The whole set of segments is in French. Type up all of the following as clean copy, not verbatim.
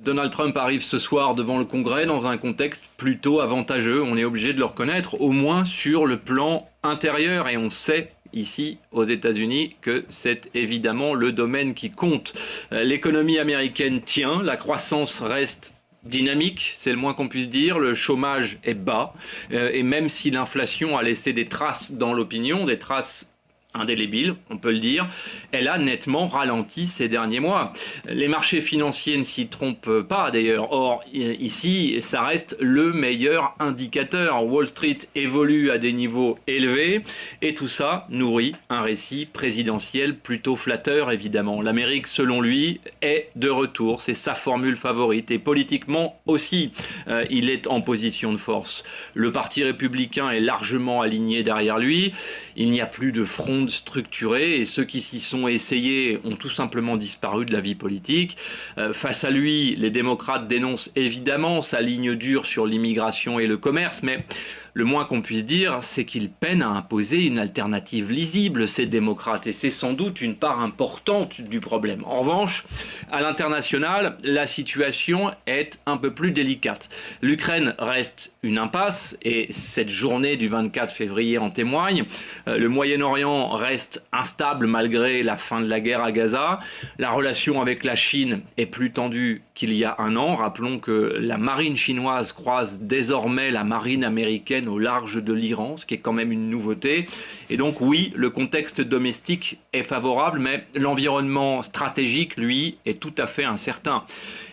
Donald Trump arrive ce soir devant le Congrès dans un contexte plutôt avantageux, on est obligé de le reconnaître, au moins sur le plan intérieur, et on sait ici aux États-Unis que c'est évidemment le domaine qui compte. L'économie américaine tient, la croissance reste dynamique, c'est le moins qu'on puisse dire, le chômage est bas, et même si l'inflation a laissé des traces dans l'opinion, des traces indélébile, on peut le dire, elle a nettement ralenti ces derniers mois. Les marchés financiers ne s'y trompent pas d'ailleurs. Or, ici, ça reste le meilleur indicateur. Wall Street évolue à des niveaux élevés et tout ça nourrit un récit présidentiel plutôt flatteur, évidemment. L'Amérique, selon lui, est de retour. C'est sa formule favorite et politiquement aussi, il est en position de force. Le Parti républicain est largement aligné derrière lui. Il n'y a plus de front structurés et ceux qui s'y sont essayés ont tout simplement disparu de la vie politique. Face à lui, les démocrates dénoncent évidemment sa ligne dure sur l'immigration et le commerce, mais le moins qu'on puisse dire, c'est qu'ils peinent à imposer une alternative lisible, ces démocrates, et c'est sans doute une part importante du problème. En revanche, à l'international, la situation est un peu plus délicate. L'Ukraine reste une impasse, et cette journée du 24 février en témoigne. Le Moyen-Orient reste instable malgré la fin de la guerre à Gaza. La relation avec la Chine est plus tendue qu'il y a un an. Rappelons que la marine chinoise croise désormais la marine américaine au large de l'Iran, ce qui est quand même une nouveauté. Et donc oui, le contexte domestique est favorable, mais l'environnement stratégique, lui, est tout à fait incertain.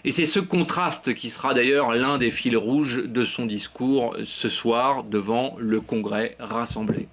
Et c'est ce contraste qui sera d'ailleurs l'un des fils rouges de son discours ce soir devant le Congrès rassemblé.